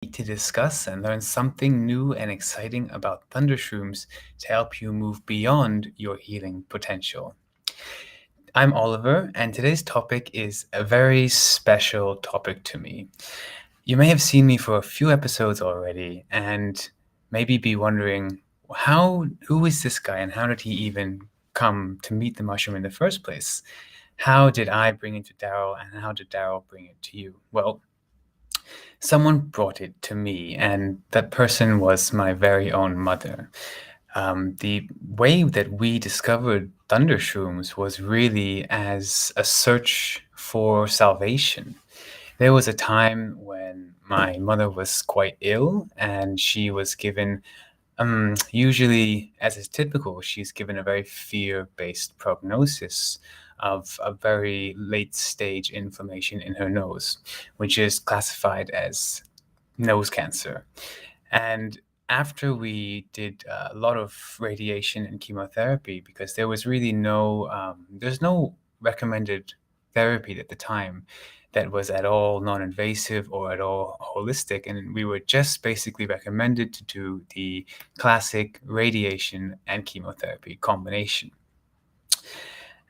to discuss and learn something new and exciting about Thundershroomz to help you move beyond your healing potential. I'm Oliver, and today's topic is a very special topic to me. You may have seen me for a few episodes already and maybe be wondering, who is this guy and how did he even come to meet the mushroom in the first place? How did I bring it to Daryl and how did Daryl bring it to you? Well, someone brought it to me, and that person was my very own mother. The way that we discovered Thundershrooms was really as a search for salvation. There was a time when my mother was quite ill, and she was given, usually, as is typical, she's given a very fear-based prognosis of a very late-stage inflammation in her nose, which is classified as nose cancer. And after we did a lot of radiation and chemotherapy, because there was really there's no recommended therapy at the time that was at all non-invasive or at all holistic. And we were just basically recommended to do the classic radiation and chemotherapy combination.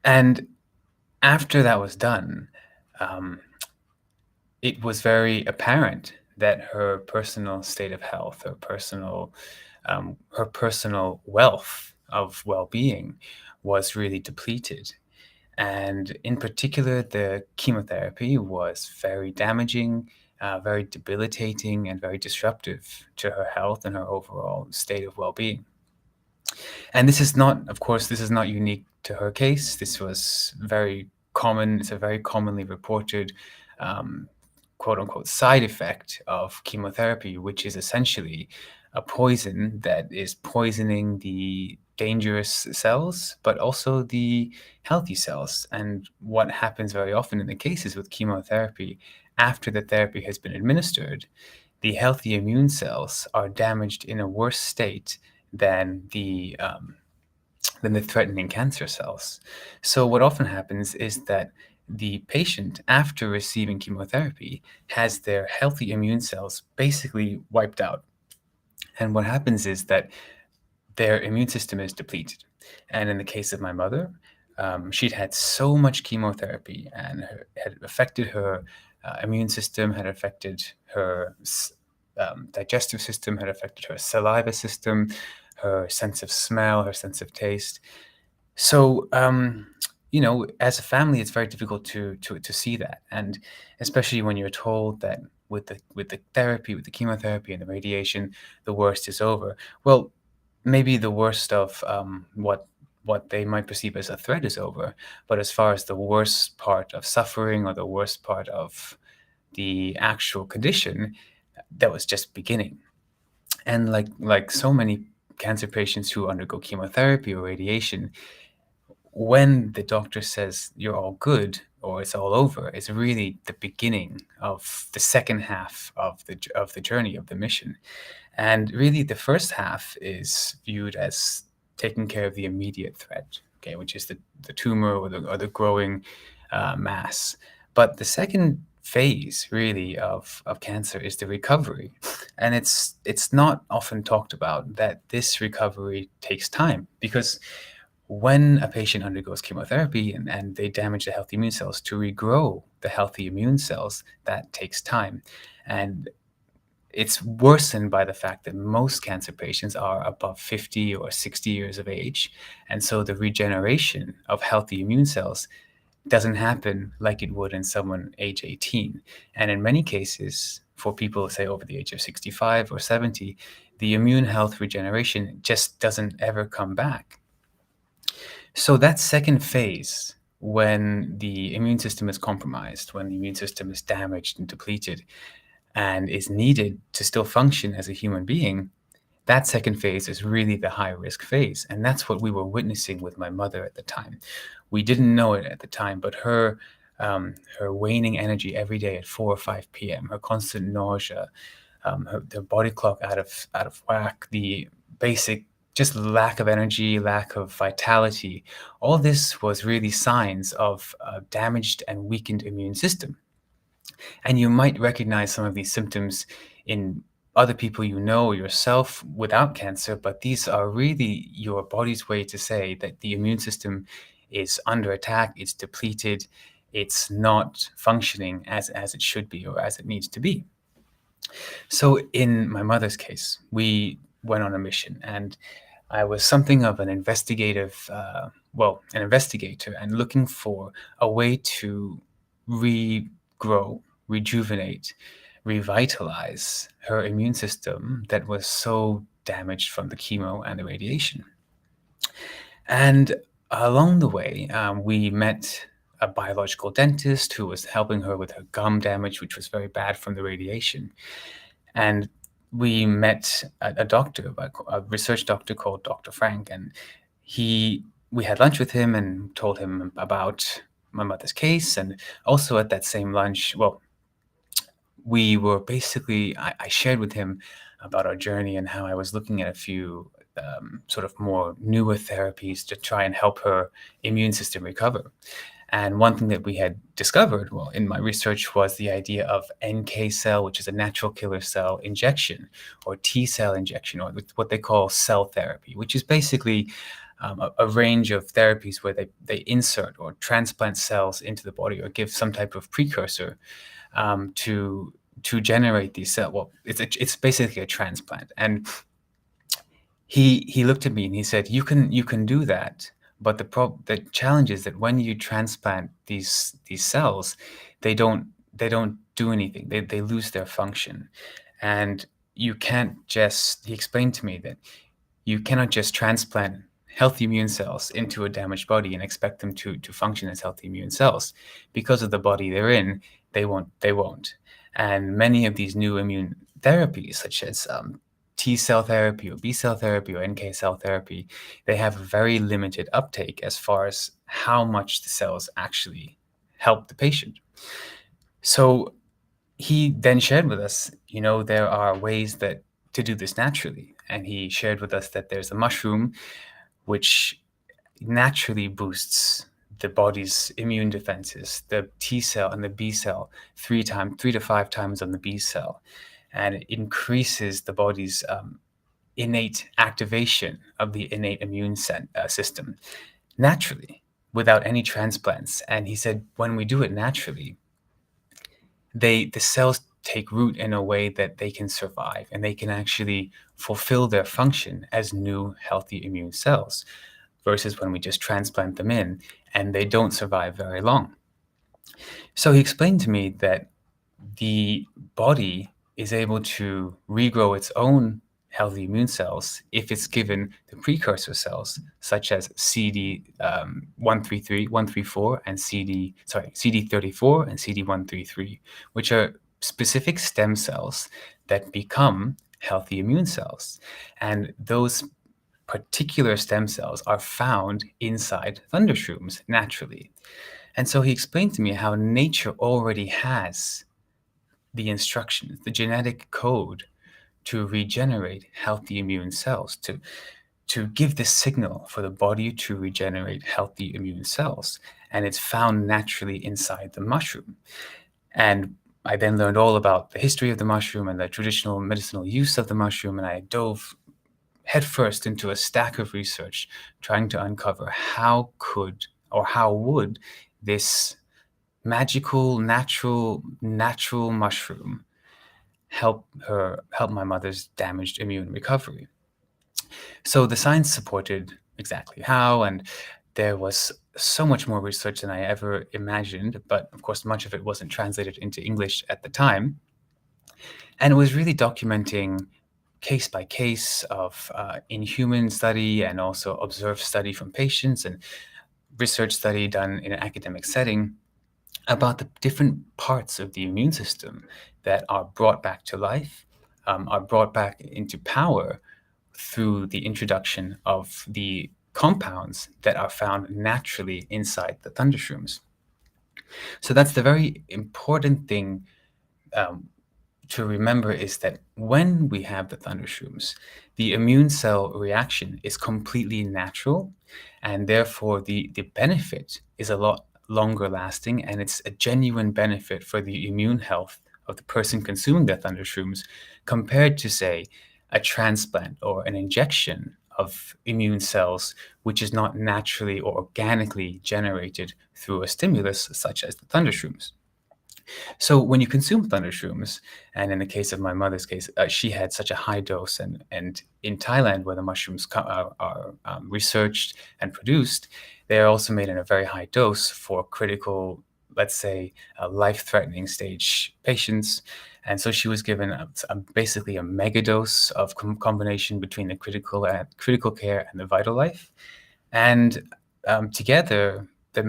And after that was done, it was very apparent that her personal state of health, her personal wealth of well-being was really depleted. And in particular, the chemotherapy was very damaging, very debilitating, and very disruptive to her health and her overall state of well-being. And this is not, of course, this is not unique to her case. This was very common. It's a very commonly reported quote unquote side effect of chemotherapy, which is essentially a poison that is poisoning the dangerous cells, but also the healthy cells. And what happens very often in the cases with chemotherapy, after the therapy has been administered, the healthy immune cells are damaged in a worse state than the threatening cancer cells. So what often happens is that the patient, after receiving chemotherapy, has their healthy immune cells basically wiped out. And what happens is that their immune system is depleted. And in the case of my mother, she'd had so much chemotherapy and had affected her immune system, had affected her digestive system, had affected her saliva system, her sense of smell, her sense of taste. So, as a family, it's very difficult to see that, and especially when you're told that with the therapy, with the chemotherapy and the radiation, the worst is over. Well, maybe the worst of what they might perceive as a threat is over, but as far as the worst part of suffering or the worst part of the actual condition, that was just beginning. And like so many cancer patients who undergo chemotherapy or radiation, when the doctor says you're all good or it's all over, it's really the beginning of the second half of the journey of the mission. And really, the first half is viewed as taking care of the immediate threat, okay, which is the tumor or the growing mass. But the second phase, really, of cancer is the recovery, and it's not often talked about that this recovery takes time, because when a patient undergoes chemotherapy and they damage the healthy immune cells, to regrow the healthy immune cells, that takes time. And it's worsened by the fact that most cancer patients are above 50 or 60 years of age. And so the regeneration of healthy immune cells doesn't happen like it would in someone age 18. And in many cases, for people, say, over the age of 65 or 70, the immune health regeneration just doesn't ever come back. So that second phase, when the immune system is compromised, when the immune system is damaged and depleted and is needed to still function as a human being, that second phase is really the high risk phase. And that's what we were witnessing with my mother at the time. We didn't know it at the time, but her waning energy every day at 4 or 5 p.m., her constant nausea, her body clock out of whack, the basic just lack of energy, lack of vitality, all this was really signs of a damaged and weakened immune system. And you might recognize some of these symptoms in other people you know, yourself without cancer, but these are really your body's way to say that the immune system is under attack, it's depleted, it's not functioning as it should be or as it needs to be. So in my mother's case, we went on a mission, and I was something of an an investigator, and looking for a way to regrow, rejuvenate, revitalize her immune system that was so damaged from the chemo and the radiation. And along the way, we met a biological dentist who was helping her with her gum damage, which was very bad from the radiation. And we met a doctor, a research doctor called Dr. Frank, and we had lunch with him and told him about my mother's case. And also at that same lunch, well, we were basically, I shared with him about our journey and how I was looking at a few sort of more newer therapies to try and help her immune system recover. And one thing that we had discovered, well, in my research, was the idea of NK cell, which is a natural killer cell injection, or T cell injection, or what they call cell therapy, which is basically a range of therapies where they insert or transplant cells into the body or give some type of precursor to generate these cells. Well, it's basically a transplant. And he looked at me and he said, "You can do that, but the challenge is that when you transplant these cells, they don't do anything. They lose their function, and you can't just." He explained to me that you cannot just transplant healthy immune cells into a damaged body and expect them to function as healthy immune cells. Because of the body they're in, they won't. And many of these new immune therapies, such as T cell therapy or B cell therapy or NK cell therapy, they have a very limited uptake as far as how much the cells actually help the patient. So he then shared with us, there are ways to do this naturally. And he shared with us that there's a mushroom which naturally boosts the body's immune defenses, the T cell and the B cell, 3 to 5 times on the B cell. And it increases the body's innate activation of the innate immune system naturally, without any transplants. And he said, when we do it naturally, the cells take root in a way that they can survive and they can actually fulfill their function as new healthy immune cells, versus when we just transplant them in and they don't survive very long. So he explained to me that the body is able to regrow its own healthy immune cells if it's given the precursor cells, such as CD134 and CD34 and CD133, which are specific stem cells that become healthy immune cells. And those particular stem cells are found inside Thundershroomz naturally. And so he explained to me how nature already has the instructions, the genetic code to regenerate healthy immune cells, to give the signal for the body to regenerate healthy immune cells. And it's found naturally inside the mushroom. And I then learned all about the history of the mushroom and the traditional medicinal use of the mushroom, and I dove headfirst into a stack of research trying to uncover how would this magical, natural mushroom help my mother's damaged immune recovery. So the science supported exactly how, and there was so much more research than I ever imagined, but of course much of it wasn't translated into English at the time. And it was really documenting case by case of in-human study and also observed study from patients and research study done in an academic setting about the different parts of the immune system that are brought back to life, are brought back into power through the introduction of the compounds that are found naturally inside the Thundershroomz. So that's the very important thing to remember, is that when we have the Thundershroomz, the immune cell reaction is completely natural, and therefore the benefit is a lot longer lasting, and it's a genuine benefit for the immune health of the person consuming the Thundershrooms compared to, say, a transplant or an injection of immune cells, which is not naturally or organically generated through a stimulus such as the Thundershrooms. So when you consume Thundershrooms, and in the case of my mother's case, she had such a high dose, and in Thailand, where the mushrooms are researched and produced, they are also made in a very high dose for critical, let's say, life-threatening stage patients. And so she was given basically a mega dose of combination between the critical care and the vital life. And together, the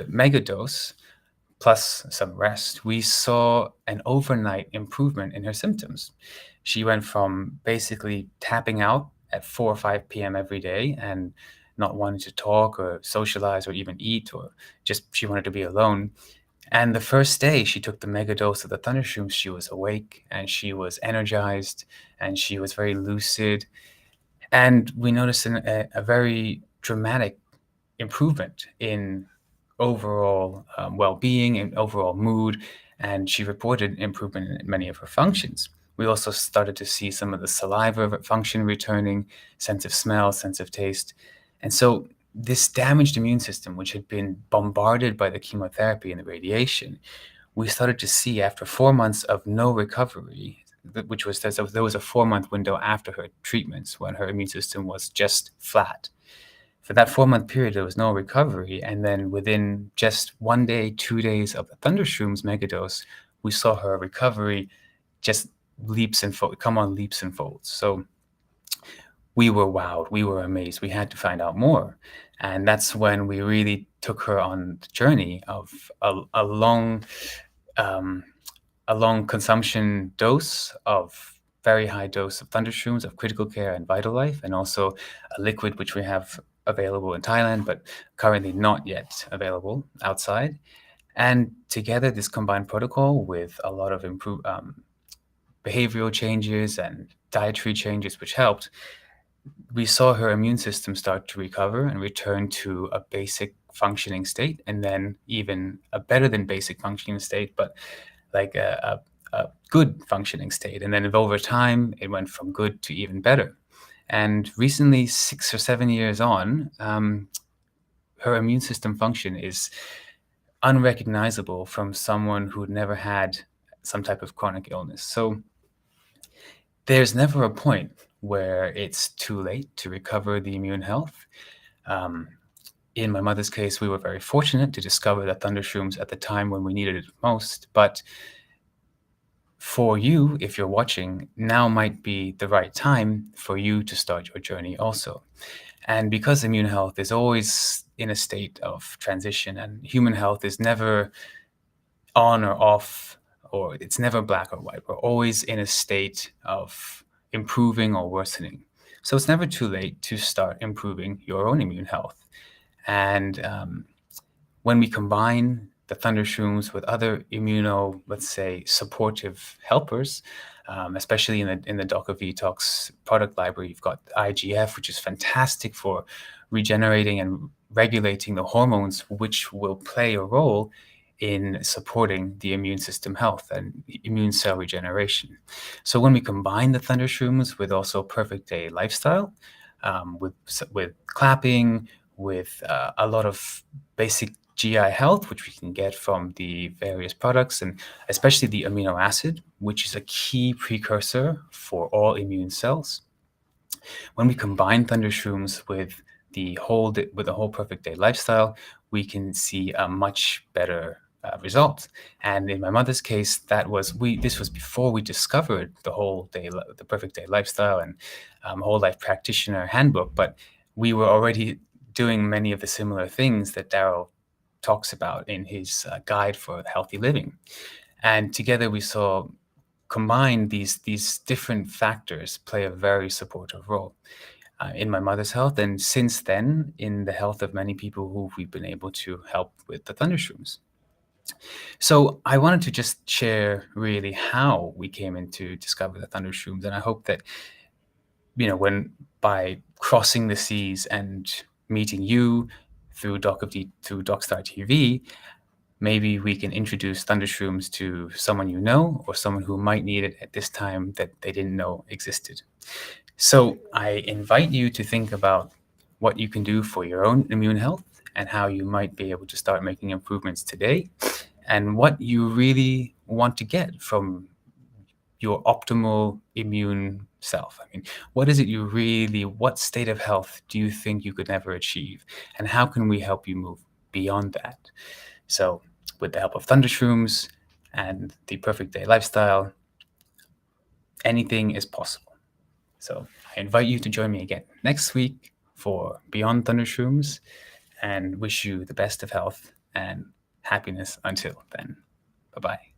mega dose plus some rest, we saw an overnight improvement in her symptoms. She went from basically tapping out at 4 or 5 p.m. every day and not wanting to talk or socialize or even eat, or just she wanted to be alone. And the first day she took the mega dose of the Thundershrooms, she was awake and she was energized and she was very lucid. And we noticed a very dramatic improvement in overall well-being and overall mood, and she reported improvement in many of her functions. We also started to see some of the saliva function returning, sense of smell, sense of taste. And so this damaged immune system, which had been bombarded by the chemotherapy and the radiation, we started to see after 4 months of no recovery, which was there was a 4-month window after her treatments when her immune system was just flat. For that 4-month period, there was no recovery. And then within just 1 day, 2 days of the Thundershrooms megadose, we saw her recovery just come on leaps and folds. So we were wowed. We were amazed. We had to find out more. And that's when we really took her on the journey of a long consumption dose of very high dose of Thundershrooms, of critical care and vital life, and also a liquid which we have available in Thailand, but currently not yet available outside. And together, this combined protocol with a lot of improved behavioral changes and dietary changes, which helped, we saw her immune system start to recover and return to a basic functioning state, and then even a better than basic functioning state, but like a good functioning state. And then over time, it went from good to even better. And recently, 6 or 7 years on, her immune system function is unrecognizable from someone who'd never had some type of chronic illness. So there's never a point where it's too late to recover the immune health. In my mother's case, we were very fortunate to discover the Thundershrooms at the time when we needed it most. But for you, if you're watching, now might be the right time for you to start your journey also. And because immune health is always in a state of transition, and human health is never on or off, or it's never black or white. We're always in a state of improving or worsening. So it's never too late to start improving your own immune health. And when we combine the Thundershrooms with other let's say, supportive helpers, especially in the Docker Detox product library, you've got IGF, which is fantastic for regenerating and regulating the hormones, which will play a role in supporting the immune system health and immune cell regeneration. So when we combine the Thundershrooms with also Perfect Day lifestyle, with clapping, with a lot of basic GI health, which we can get from the various products, and especially the amino acid, which is a key precursor for all immune cells. When we combine Thundershrooms with the whole Perfect Day lifestyle, we can see a much better result. And in my mother's case, this was before we discovered the Perfect Day lifestyle and whole life practitioner handbook, but we were already doing many of the similar things that Daryl talks about in his guide for healthy living. And together we saw combined these different factors play a very supportive role in my mother's health, and since then in the health of many people who we've been able to help with the Thundershrooms. So I wanted to just share really how we came into discover the Thundershrooms, and I hope that when by crossing the seas and meeting you through Docstar TV, maybe we can introduce Thundershroomz to someone you know or someone who might need it at this time that they didn't know existed. So I invite you to think about what you can do for your own immune health and how you might be able to start making improvements today, and what you really want to get from your optimal immune self. I mean, what is it what state of health do you think you could never achieve? And how can we help you move beyond that? So, with the help of Thundershroomz and the Perfect Day lifestyle, anything is possible. So, I invite you to join me again next week for Beyond Thundershroomz, and wish you the best of health and happiness until then. Bye-bye.